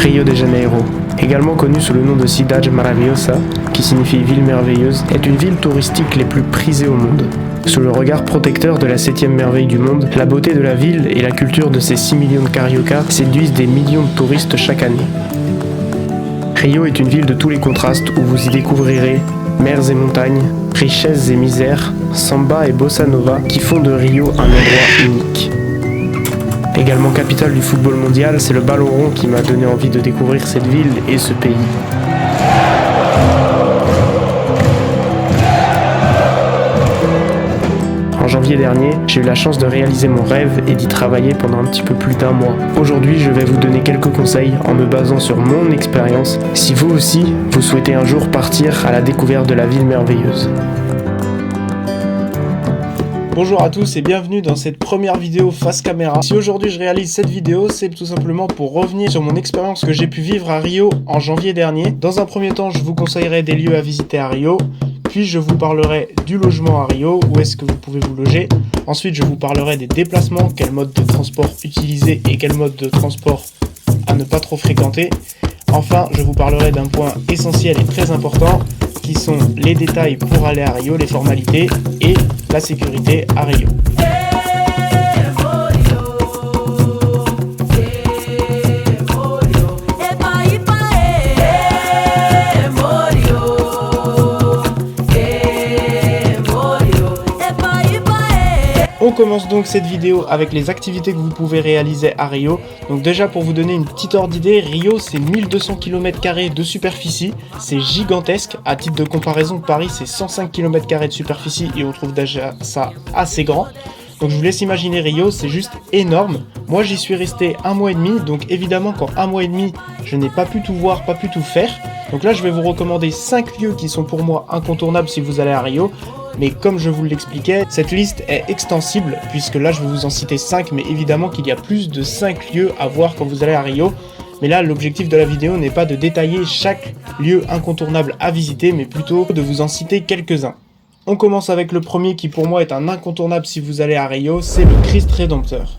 Rio de Janeiro, également connue sous le nom de Cidade Maravilhosa, qui signifie ville merveilleuse, est une ville touristique les plus prisées au monde. Sous le regard protecteur de la 7e merveille du monde, la beauté de la ville et la culture de ses 6 millions de cariocas séduisent des millions de touristes chaque année. Rio est une ville de tous les contrastes où vous y découvrirez mers et montagnes, richesses et misères, samba et bossa nova qui font de Rio un endroit unique. Également capitale du football mondial, c'est le ballon rond qui m'a donné envie de découvrir cette ville et ce pays. En janvier dernier, j'ai eu la chance de réaliser mon rêve et d'y travailler pendant un petit peu plus d'1 mois. Aujourd'hui, je vais vous donner quelques conseils en me basant sur mon expérience, si vous aussi, vous souhaitez un jour partir à la découverte de la ville merveilleuse. Bonjour à tous et bienvenue dans cette première vidéo face caméra. Si aujourd'hui je réalise cette vidéo, c'est tout simplement pour revenir sur mon expérience que j'ai pu vivre à Rio en janvier dernier. Dans un premier temps, je vous conseillerai des lieux à visiter à Rio. Puis je vous parlerai du logement à Rio, où est-ce que vous pouvez vous loger. Ensuite, je vous parlerai des déplacements, quel mode de transport utiliser et quel mode de transport à ne pas trop fréquenter. Enfin, je vous parlerai d'un point essentiel et très important, qui sont les détails pour aller à Rio, les formalités et la sécurité à Rio. On commence donc cette vidéo avec les activités que vous pouvez réaliser à Rio. Donc déjà pour vous donner une petite ordre d'idée, Rio c'est 1200 km² de superficie, c'est gigantesque. À titre de comparaison, Paris c'est 105 km² de superficie et on trouve déjà ça assez grand. Donc je vous laisse imaginer Rio, c'est juste énorme. Moi j'y suis resté 1 mois et demi, donc évidemment qu'en 1 mois et demi je n'ai pas pu tout voir, pas pu tout faire. Donc là je vais vous recommander 5 lieux qui sont pour moi incontournables si vous allez à Rio. Mais comme je vous l'expliquais, cette liste est extensible, puisque là je vais vous en citer 5, mais évidemment qu'il y a plus de 5 lieux à voir quand vous allez à Rio. Mais là l'objectif de la vidéo n'est pas de détailler chaque lieu incontournable à visiter, mais plutôt de vous en citer quelques-uns. On commence avec le premier qui pour moi est un incontournable si vous allez à Rio, c'est le Christ Rédempteur.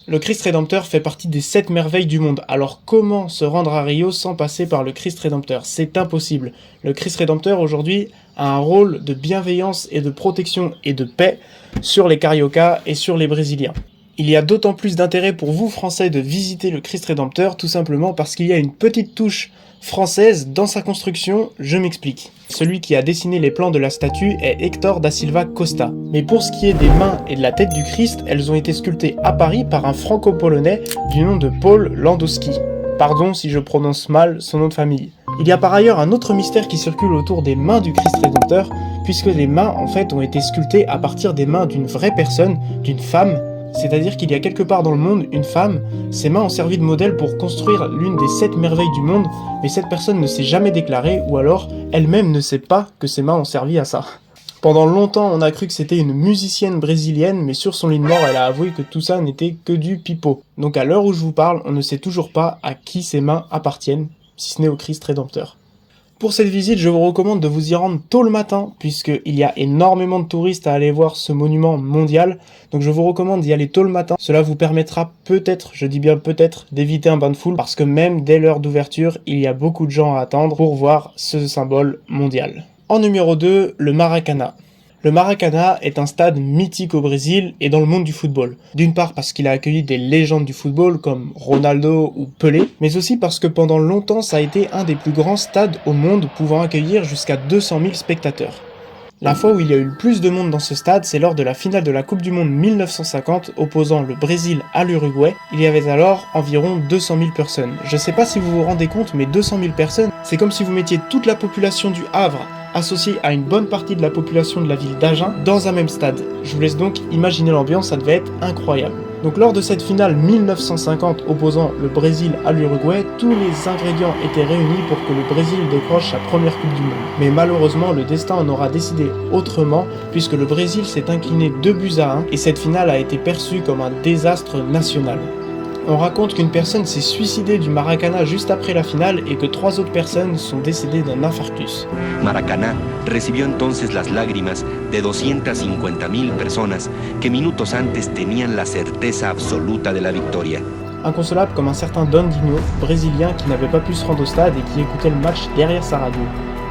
Le Christ Rédempteur fait partie des 7 merveilles du monde. Alors comment se rendre à Rio sans passer par le Christ Rédempteur? C'est impossible. Le Christ Rédempteur aujourd'hui a un rôle de bienveillance et de protection et de paix sur les cariocas et sur les Brésiliens. Il y a d'autant plus d'intérêt pour vous Français de visiter le Christ Rédempteur tout simplement parce qu'il y a une petite touche française dans sa construction, je m'explique. Celui qui a dessiné les plans de la statue est Hector da Silva Costa. Mais pour ce qui est des mains et de la tête du Christ, elles ont été sculptées à Paris par un franco-polonais du nom de Paul Landowski. Pardon si je prononce mal son nom de famille. Il y a par ailleurs un autre mystère qui circule autour des mains du Christ Rédempteur, puisque les mains en fait ont été sculptées à partir des mains d'une vraie personne, d'une femme. C'est-à-dire qu'il y a quelque part dans le monde une femme, ses mains ont servi de modèle pour construire l'une des 7 merveilles du monde, mais cette personne ne s'est jamais déclarée, ou alors elle-même ne sait pas que ses mains ont servi à ça. Pendant longtemps, on a cru que c'était une musicienne brésilienne, mais sur son lit de mort, elle a avoué que tout ça n'était que du pipeau. Donc à l'heure où je vous parle, on ne sait toujours pas à qui ces mains appartiennent, si ce n'est au Christ Rédempteur. Pour cette visite, je vous recommande de vous y rendre tôt le matin, puisqu'il y a énormément de touristes à aller voir ce monument mondial. Donc je vous recommande d'y aller tôt le matin. Cela vous permettra peut-être, je dis bien peut-être, d'éviter un bain de foule, parce que même dès l'heure d'ouverture, il y a beaucoup de gens à attendre pour voir ce symbole mondial. En numéro 2, le Maracanã. Le Maracanã est un stade mythique au Brésil et dans le monde du football. D'une part parce qu'il a accueilli des légendes du football comme Ronaldo ou Pelé, mais aussi parce que pendant longtemps ça a été un des plus grands stades au monde pouvant accueillir jusqu'à 200 000 spectateurs. La fois où il y a eu le plus de monde dans ce stade, c'est lors de la finale de la Coupe du Monde 1950 opposant le Brésil à l'Uruguay. Il y avait alors environ 200 000 personnes. Je sais pas si vous vous rendez compte, mais 200 000 personnes, c'est comme si vous mettiez toute la population du Havre associée à une bonne partie de la population de la ville d'Agen dans un même stade. Je vous laisse donc imaginer l'ambiance, ça devait être incroyable. Donc lors de cette finale 1950 opposant le Brésil à l'Uruguay, tous les ingrédients étaient réunis pour que le Brésil décroche sa première Coupe du Monde. Mais malheureusement, le destin en aura décidé autrement, puisque le Brésil s'est incliné 2-1 et cette finale a été perçue comme un désastre national. On raconte qu'une personne s'est suicidée du Maracanã juste après la finale et que 3 autres personnes sont décédées d'un infarctus. Maracaná recibió entonces las lágrimas de 250.000 personas que minutos antes tenían la certeza absoluta de la victoria. inconsolable comme un certain Dondinho, brésilien qui n'avait pas pu se rendre au stade et qui écoutait le match derrière sa radio.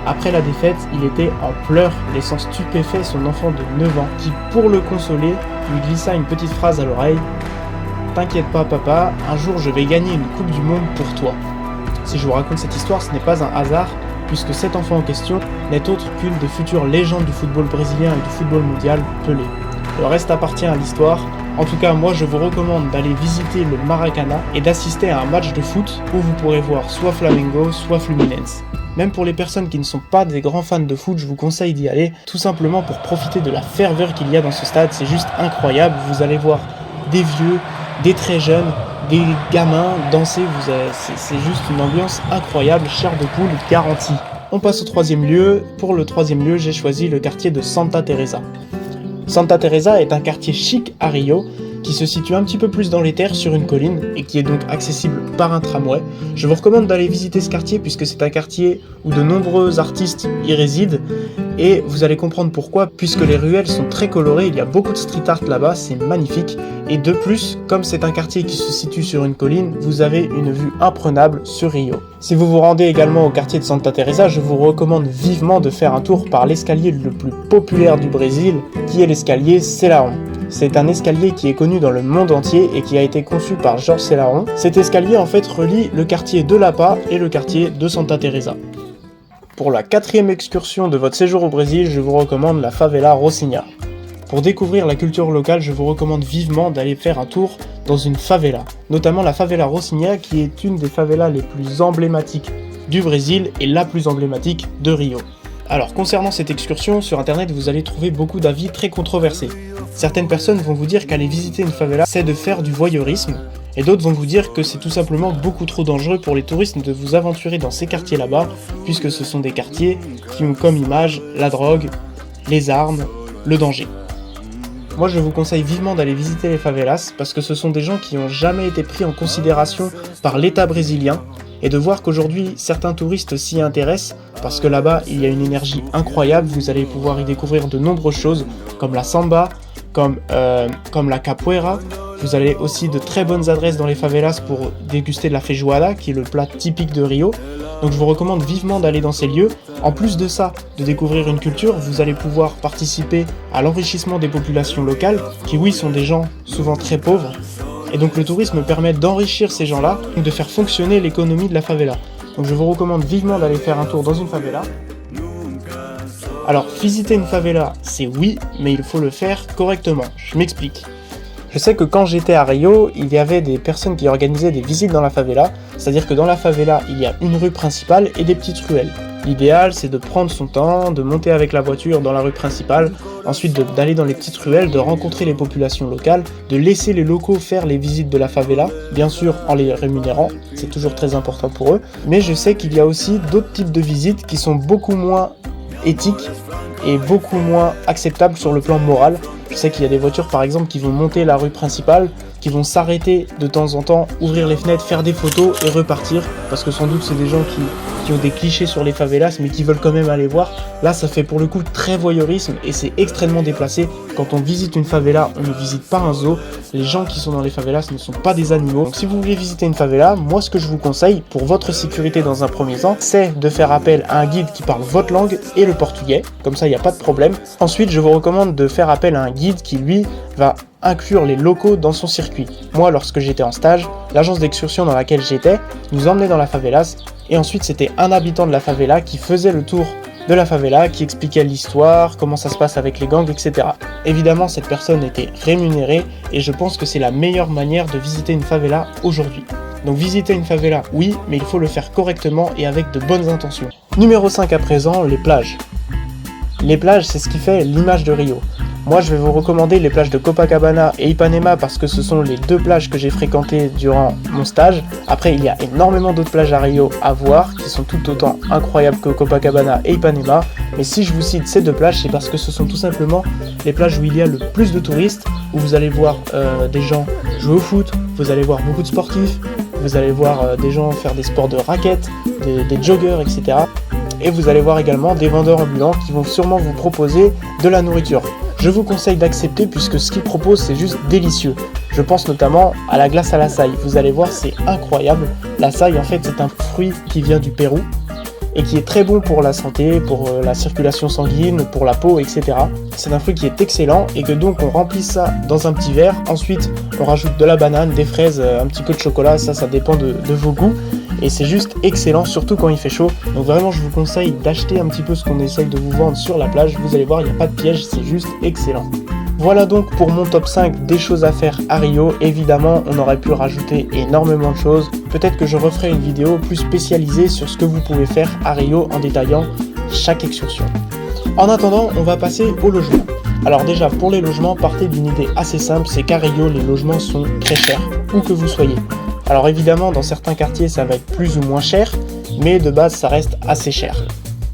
Après la défaite, il était en pleurs, laissant stupéfait son enfant de 9 ans, qui, pour le consoler, lui glissa une petite phrase à l'oreille. « T'inquiète pas papa, un jour je vais gagner une Coupe du Monde pour toi. » Si je vous raconte cette histoire, ce n'est pas un hasard, puisque cet enfant en question n'est autre qu'une des futures légendes du football brésilien et du football mondial, Pelé. Le reste appartient à l'histoire. En tout cas, moi je vous recommande d'aller visiter le Maracanã et d'assister à un match de foot où vous pourrez voir soit Flamengo, soit Fluminense. Même pour les personnes qui ne sont pas des grands fans de foot, je vous conseille d'y aller, tout simplement pour profiter de la ferveur qu'il y a dans ce stade. C'est juste incroyable, vous allez voir des vieux, des très jeunes, des gamins danser, c'est juste une ambiance incroyable, chair de poule garantie. On passe au troisième lieu. Pour le troisième lieu, j'ai choisi le quartier de Santa Teresa. Santa Teresa est un quartier chic à Rio, qui se situe un petit peu plus dans les terres sur une colline et qui est donc accessible par un tramway. Je vous recommande d'aller visiter ce quartier puisque c'est un quartier où de nombreux artistes y résident et vous allez comprendre pourquoi, puisque les ruelles sont très colorées, il y a beaucoup de street art là-bas, c'est magnifique. Et de plus, comme c'est un quartier qui se situe sur une colline, vous avez une vue imprenable sur Rio. Si vous vous rendez également au quartier de Santa Teresa, je vous recommande vivement de faire un tour par l'escalier le plus populaire du Brésil, qui est l'escalier Selarón. C'est un escalier qui est connu dans le monde entier et qui a été conçu par Jorge Selarón. Cet escalier en fait relie le quartier de Lapa et le quartier de Santa Teresa. Pour la 4e excursion de votre séjour au Brésil, je vous recommande la favela Rocinha. Pour découvrir la culture locale, je vous recommande vivement d'aller faire un tour dans une favela, notamment la favela Rocinha qui est une des favelas les plus emblématiques du Brésil et la plus emblématique de Rio. Alors concernant cette excursion, sur internet vous allez trouver beaucoup d'avis très controversés. Certaines personnes vont vous dire qu'aller visiter une favela c'est de faire du voyeurisme, et d'autres vont vous dire que c'est tout simplement beaucoup trop dangereux pour les touristes de vous aventurer dans ces quartiers là-bas, puisque ce sont des quartiers qui ont comme image la drogue, les armes, le danger. Moi je vous conseille vivement d'aller visiter les favelas parce que ce sont des gens qui n'ont jamais été pris en considération par l'État brésilien et de voir qu'aujourd'hui certains touristes s'y intéressent parce que là-bas il y a une énergie incroyable, vous allez pouvoir y découvrir de nombreuses choses comme la samba, comme la capoeira. Vous avez aussi de très bonnes adresses dans les favelas pour déguster de la feijoada qui est le plat typique de Rio. Donc je vous recommande vivement d'aller dans ces lieux. En plus de ça, de découvrir une culture, vous allez pouvoir participer à l'enrichissement des populations locales, qui oui sont des gens souvent très pauvres. Et donc le tourisme permet d'enrichir ces gens-là, de faire fonctionner l'économie de la favela. Donc je vous recommande vivement d'aller faire un tour dans une favela. Alors visiter une favela, c'est oui, mais il faut le faire correctement. Je m'explique. Je sais que quand j'étais à Rio, il y avait des personnes qui organisaient des visites dans la favela, c'est-à-dire que dans la favela, il y a une rue principale et des petites ruelles. L'idéal, c'est de prendre son temps, de monter avec la voiture dans la rue principale, ensuite d'aller dans les petites ruelles, de rencontrer les populations locales, de laisser les locaux faire les visites de la favela, bien sûr en les rémunérant, c'est toujours très important pour eux, mais je sais qu'il y a aussi d'autres types de visites qui sont beaucoup moins éthiques et beaucoup moins acceptables sur le plan moral. Je sais qu'il y a des voitures par exemple qui vont monter la rue principale, qui vont s'arrêter de temps en temps, ouvrir les fenêtres, faire des photos et repartir, parce que sans doute c'est des gens qui ont des clichés sur les favelas mais qui veulent quand même aller voir. Là ça fait pour le coup très voyeurisme et c'est extrêmement déplacé. Quand on visite une favela, on ne visite pas un zoo. Les gens qui sont dans les favelas ne sont pas des animaux. Donc si vous voulez visiter une favela, moi ce que je vous conseille pour votre sécurité dans un premier temps, c'est de faire appel à un guide qui parle votre langue et le portugais, comme ça il n'y a pas de problème. Ensuite je vous recommande de faire appel à un guide qui lui va inclure les locaux dans son circuit. Moi, lorsque j'étais en stage, l'agence d'excursion dans laquelle j'étais nous emmenait dans la favelas et ensuite c'était un habitant de la favela qui faisait le tour de la favela, qui expliquait l'histoire, comment ça se passe avec les gangs, etc. Évidemment, cette personne était rémunérée et je pense que c'est la meilleure manière de visiter une favela aujourd'hui. Donc visiter une favela, oui, mais il faut le faire correctement et avec de bonnes intentions. Numéro 5 à présent, les plages. Les plages, c'est ce qui fait l'image de Rio. Moi, je vais vous recommander les plages de Copacabana et Ipanema parce que ce sont les deux plages que j'ai fréquentées durant mon stage. Après, il y a énormément d'autres plages à Rio à voir qui sont tout autant incroyables que Copacabana et Ipanema. Mais si je vous cite ces deux plages, c'est parce que ce sont tout simplement les plages où il y a le plus de touristes, où vous allez voir des gens jouer au foot, vous allez voir beaucoup de sportifs, vous allez voir des gens faire des sports de raquettes, des joggers, etc. Et vous allez voir également des vendeurs ambulants qui vont sûrement vous proposer de la nourriture. Je vous conseille d'accepter puisque ce qu'ils proposent c'est juste délicieux. Je pense notamment à la glace à l'açaï. Vous allez voir, c'est incroyable. L'açaï, en fait, c'est un fruit qui vient du Pérou et qui est très bon pour la santé, pour la circulation sanguine, pour la peau, etc. C'est un fruit qui est excellent et que donc on remplit ça dans un petit verre. Ensuite, on rajoute de la banane, des fraises, un petit peu de chocolat, ça dépend de vos goûts. Et c'est juste excellent, surtout quand il fait chaud. Donc vraiment, je vous conseille d'acheter un petit peu ce qu'on essaye de vous vendre sur la plage. Vous allez voir, il n'y a pas de piège, c'est juste excellent. Voilà donc pour mon top 5 des choses à faire à Rio. Évidemment, on aurait pu rajouter énormément de choses. Peut-être que je referai une vidéo plus spécialisée sur ce que vous pouvez faire à Rio en détaillant chaque excursion. En attendant, on va passer au logement. Alors déjà, pour les logements, partez d'une idée assez simple, c'est qu'à Rio, les logements sont très chers, où que vous soyez. Alors évidemment, dans certains quartiers, ça va être plus ou moins cher, mais de base, ça reste assez cher.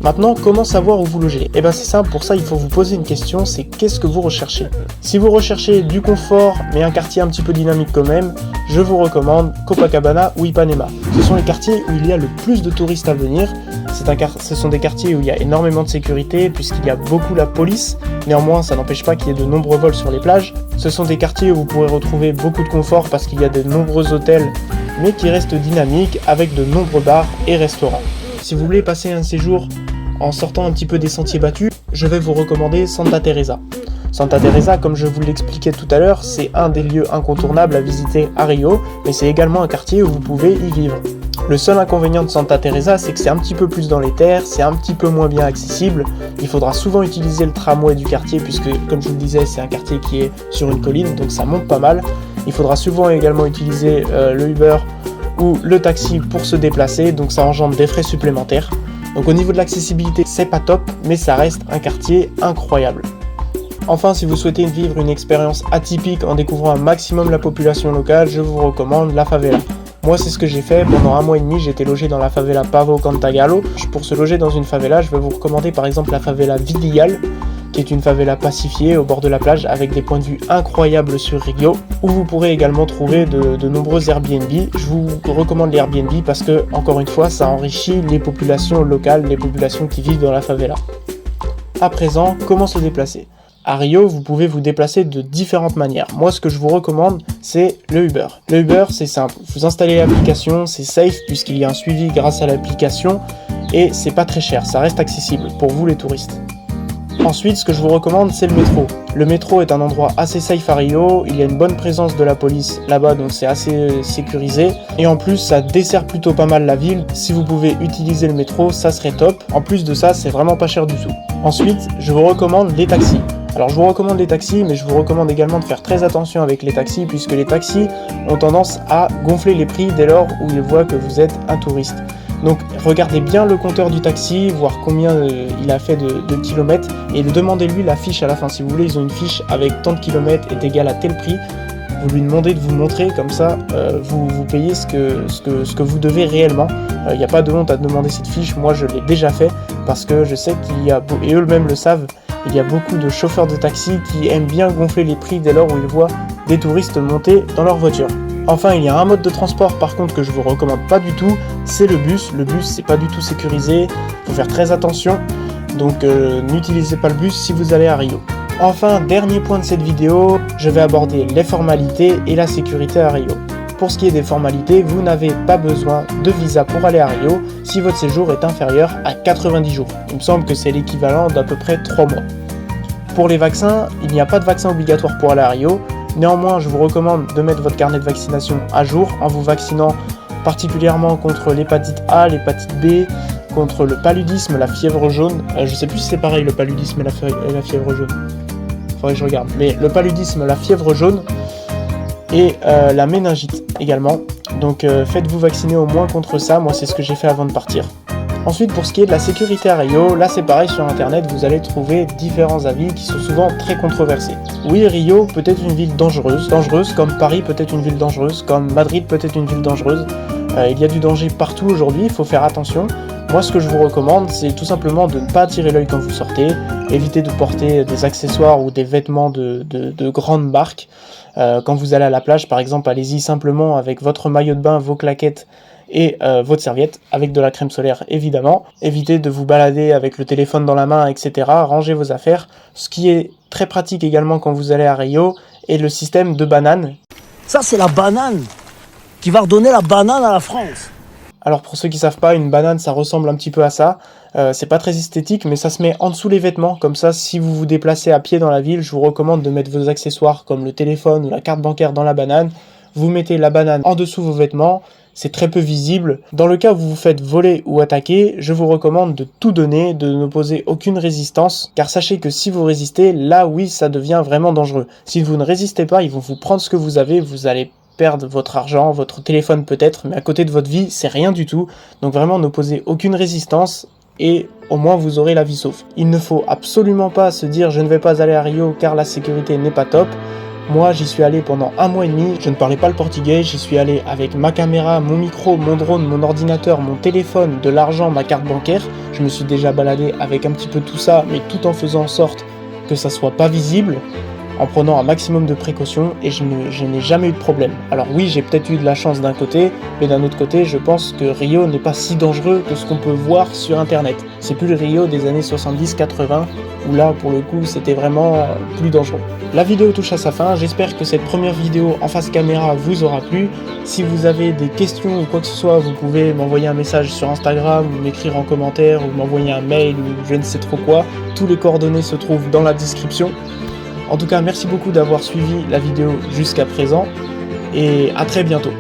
Maintenant, comment savoir où vous logez? Eh bien c'est simple, pour ça il faut vous poser une question, c'est qu'est-ce que vous recherchez? Si vous recherchez du confort, mais un quartier un petit peu dynamique quand même, je vous recommande Copacabana ou Ipanema. Ce sont les quartiers où il y a le plus de touristes à venir. Ce sont des quartiers où il y a énormément de sécurité, puisqu'il y a beaucoup la police. Néanmoins, ça n'empêche pas qu'il y ait de nombreux vols sur les plages. Ce sont des quartiers où vous pourrez retrouver beaucoup de confort, parce qu'il y a de nombreux hôtels, mais qui restent dynamiques, avec de nombreux bars et restaurants. Si vous voulez passer un séjour en sortant un petit peu des sentiers battus, je vais vous recommander Santa Teresa. Santa Teresa, comme je vous l'expliquais tout à l'heure, c'est un des lieux incontournables à visiter à Rio, mais c'est également un quartier où vous pouvez y vivre. Le seul inconvénient de Santa Teresa, c'est que c'est un petit peu plus dans les terres, c'est un petit peu moins bien accessible. Il faudra souvent utiliser le tramway du quartier, puisque, comme je vous le disais, c'est un quartier qui est sur une colline, donc ça monte pas mal. Il faudra souvent également utiliser le Uber ou le taxi pour se déplacer, donc ça engendre des frais supplémentaires. Donc au niveau de l'accessibilité, c'est pas top, mais ça reste un quartier incroyable. Enfin, si vous souhaitez vivre une expérience atypique en découvrant un maximum la population locale, je vous recommande la favela. Moi, c'est ce que j'ai fait. Pendant 1 mois et demi, j'étais logé dans la favela Pavo Cantagalo. Pour se loger dans une favela, je vais vous recommander par exemple la favela Vidigal, qui est une favela pacifiée au bord de la plage avec des points de vue incroyables sur Rio, où vous pourrez également trouver de nombreux Airbnb. Je vous recommande les Airbnb parce que, encore une fois, ça enrichit les populations locales, les populations qui vivent dans la favela. À présent, comment se déplacer? À Rio, vous pouvez vous déplacer de différentes manières. Moi, ce que je vous recommande, c'est le Uber. Le Uber, c'est simple. Vous installez l'application, c'est safe puisqu'il y a un suivi grâce à l'application et c'est pas très cher, ça reste accessible pour vous les touristes. Ensuite, ce que je vous recommande, c'est le métro. Le métro est un endroit assez safe à Rio, il y a une bonne présence de la police là-bas, donc c'est assez sécurisé. Et en plus, ça dessert plutôt pas mal la ville. Si vous pouvez utiliser le métro, ça serait top. En plus de ça, c'est vraiment pas cher du tout. Ensuite, je vous recommande les taxis. Alors je vous recommande les taxis, mais je vous recommande également de faire très attention avec les taxis, puisque les taxis ont tendance à gonfler les prix dès lors où ils voient que vous êtes un touriste. Donc regardez bien le compteur du taxi, voir combien il a fait de kilomètres, et demandez-lui la fiche à la fin. Si vous voulez, ils ont une fiche avec tant de kilomètres est égal à tel prix. Vous lui demandez de vous montrer, comme ça vous payez ce que vous devez réellement. Il n'y a pas de honte à demander cette fiche, moi je l'ai déjà fait, parce que je sais qu'il y a, et eux-mêmes le savent, il y a beaucoup de chauffeurs de taxi qui aiment bien gonfler les prix dès lors où ils voient des touristes monter dans leur voiture. Enfin, il y a un mode de transport par contre que je vous recommande pas du tout, c'est le bus. Le bus, c'est pas du tout sécurisé, faut faire très attention, donc n'utilisez pas le bus si vous allez à Rio. Enfin, dernier point de cette vidéo, je vais aborder les formalités et la sécurité à Rio. Pour ce qui est des formalités, vous n'avez pas besoin de visa pour aller à Rio si votre séjour est inférieur à 90 jours. Il me semble que c'est l'équivalent d'à peu près 3 mois. Pour les vaccins, il n'y a pas de vaccin obligatoire pour aller à Rio. Néanmoins, je vous recommande de mettre votre carnet de vaccination à jour en vous vaccinant particulièrement contre l'hépatite A, l'hépatite B, contre le paludisme, la fièvre jaune. Je sais plus si c'est pareil le paludisme et la fièvre jaune. Faudrait que je regarde. Mais le paludisme, la fièvre jaune et la méningite également. Donc faites-vous vacciner au moins contre ça. Moi, c'est ce que j'ai fait avant de partir. Ensuite, pour ce qui est de la sécurité à Rio, là c'est pareil, sur internet vous allez trouver différents avis qui sont souvent très controversés. Oui, Rio peut être une ville dangereuse comme Paris peut être une ville dangereuse, comme Madrid peut être une ville dangereuse. Il y a du danger partout aujourd'hui, il faut faire attention. Moi ce que je vous recommande, c'est tout simplement de ne pas attirer l'œil quand vous sortez, éviter de porter des accessoires ou des vêtements de grandes marques. Quand vous allez à la plage par exemple, allez-y simplement avec votre maillot de bain, vos claquettes, et votre serviette avec de la crème solaire évidemment. Évitez de vous balader avec le téléphone dans la main, etc. Rangez vos affaires. Ce qui est très pratique également quand vous allez à Rio est le système de bananes. Ça, c'est la banane qui va redonner la banane à la France. Alors pour ceux qui savent pas, une banane ça ressemble un petit peu à ça. C'est pas très esthétique, mais ça se met en dessous les vêtements. Comme ça, si vous vous déplacez à pied dans la ville, je vous recommande de mettre vos accessoires comme le téléphone ou la carte bancaire dans la banane. Vous mettez la banane en dessous vos vêtements, c'est très peu visible. Dans le cas où vous vous faites voler ou attaquer, je vous recommande de tout donner, de n'opposer aucune résistance, car sachez que si vous résistez, là oui, ça devient vraiment dangereux. Si vous ne résistez pas, ils vont vous prendre ce que vous avez, vous allez perdre votre argent, votre téléphone peut-être, mais à côté de votre vie, c'est rien du tout. Donc vraiment, n'opposez aucune résistance et au moins vous aurez la vie sauve. Il ne faut absolument pas se dire je ne vais pas aller à Rio car la sécurité n'est pas top. Moi, j'y suis allé pendant 1 mois et demi, je ne parlais pas le portugais, j'y suis allé avec ma caméra, mon micro, mon drone, mon ordinateur, mon téléphone, de l'argent, ma carte bancaire. Je me suis déjà baladé avec un petit peu tout ça, mais tout en faisant en sorte que ça soit pas visible, en prenant un maximum de précautions, et je n'ai jamais eu de problème. Alors oui, j'ai peut-être eu de la chance d'un côté, mais d'un autre côté, je pense que Rio n'est pas si dangereux que ce qu'on peut voir sur internet. C'est plus le Rio des années 70-80, où là, pour le coup, c'était vraiment plus dangereux. La vidéo touche à sa fin, j'espère que cette première vidéo en face caméra vous aura plu. Si vous avez des questions ou quoi que ce soit, vous pouvez m'envoyer un message sur Instagram, ou m'écrire en commentaire, ou m'envoyer un mail, ou je ne sais trop quoi. Tous les coordonnées se trouvent dans la description. En tout cas, merci beaucoup d'avoir suivi la vidéo jusqu'à présent, et à très bientôt.